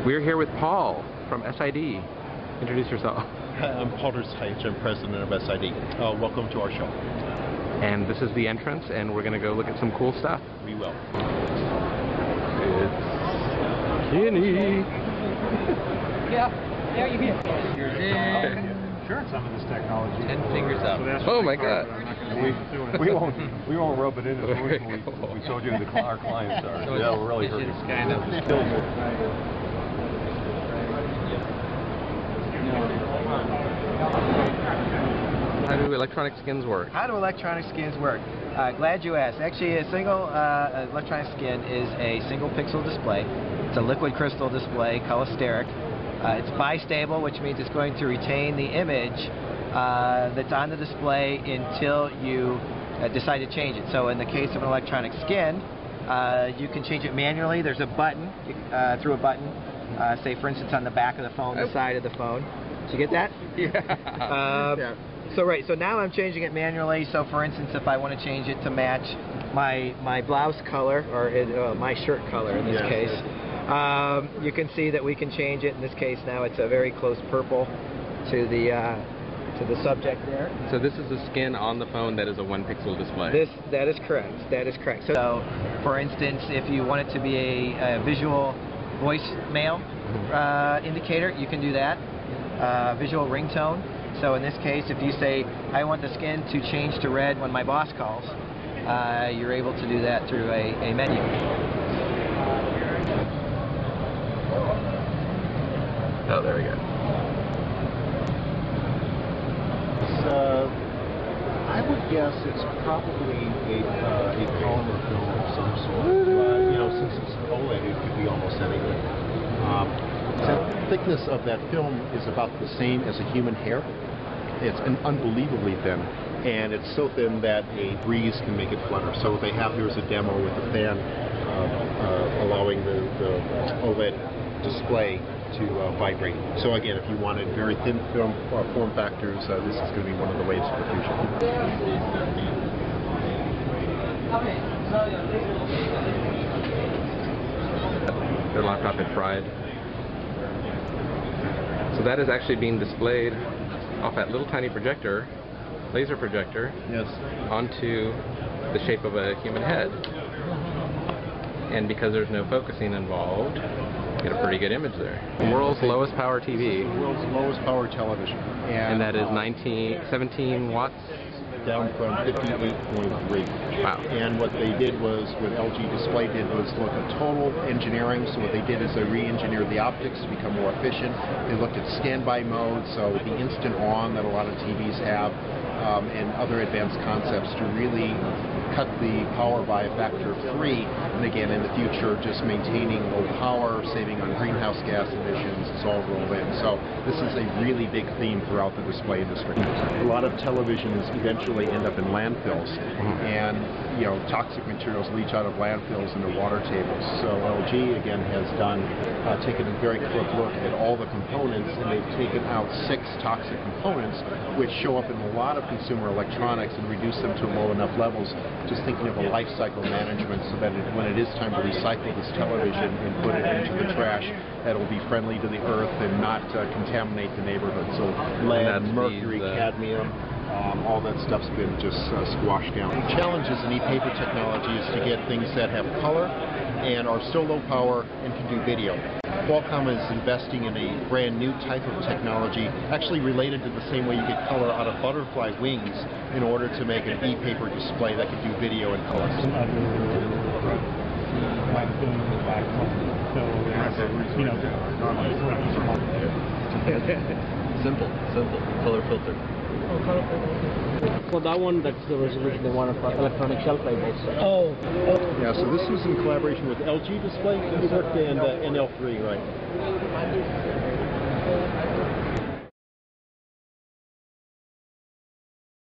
We're here with Paul from SID. Introduce yourself. I'm Paul Height. I'm president of SID. Welcome to our show. And this is the entrance, and we're going to go look at some cool stuff. We will. It's Kenny. Yeah, you here. Fingers in. Sure, some of this technology. 10 fingers up. So oh my God. We won't rub it in as much as we showed you who our clients are. So yeah, we're really hurting. It's kind of How do electronic skins work? How do electronic skins work? Glad you asked. Actually, a single electronic skin is a single pixel display. It's a liquid crystal display, cholesteric. It's bistable, which means it's going to retain the image that's on the display until you decide to change it. So in the case of an electronic skin, you can change it manually. There's a button, through a button, say for instance on the back of the phone, the side of the phone. Did you get that? Yeah. So now I'm changing it manually. So for instance, if I want to change it to match my blouse color, or my shirt color in this case, you can see that we can change it. In this case now it's a very close purple to the subject there. So this is a skin on the phone that is a 1 pixel display. That is correct. That is correct. So for instance, if you want it to be a visual voicemail indicator, you can do that. Visual ringtone. So in this case, if you say, I want the skin to change to red when my boss calls, you're able to do that through a menu. Oh, there we go. I would guess it's probably a polymer film of some sort. Since it's OLED, it could be almost anything. The thickness of that film is about the same as a human hair. It's unbelievably thin, and it's so thin that a breeze can make it flutter. So what they have here is a demo with a fan allowing the OLED display to vibrate. So again, if you wanted very thin film form factors, this is going to be one of the ways for the future. Their laptop had fried. So that is actually being displayed off that little tiny projector, laser projector, onto the shape of a human head. And because there's no focusing involved, you get a pretty good image there. The world's lowest power TV. The world's lowest power television. And that is 17 watts? Down from 58.3. Wow. And what they did was, what LG Display did was look at total engineering. So what they did is they re-engineered the optics to become more efficient. They looked at standby mode, so the instant on that a lot of TVs have, and other advanced concepts to really cut the power by a factor of 3, and again in the future just maintaining low power, saving on greenhouse gas emissions, it's all rolled in. So this is a really big theme throughout the display industry. A lot of televisions eventually end up in landfills, and toxic materials leach out of landfills into water tables. So LG again has taken a very quick look at all the components, and they've taken out 6 toxic components which show up in a lot of consumer electronics and reduce them to low enough levels. Just thinking of a life cycle management so that when it is time to recycle this television and put it into the trash, that it will be friendly to the earth and not contaminate the neighborhood. So lead, mercury, cadmium, all that stuff's been just squashed down. The challenges in e-paper technology is to get things that have color and are still low power and can do video. Qualcomm is investing in a brand new type of technology, actually related to the same way you get color out of butterfly wings, in order to make an e-paper display that can do video and color. Simple color filter. For that one, that's the resolution they want for electronic shelf labels. Yeah, so this was in collaboration with LG Display and L3, right?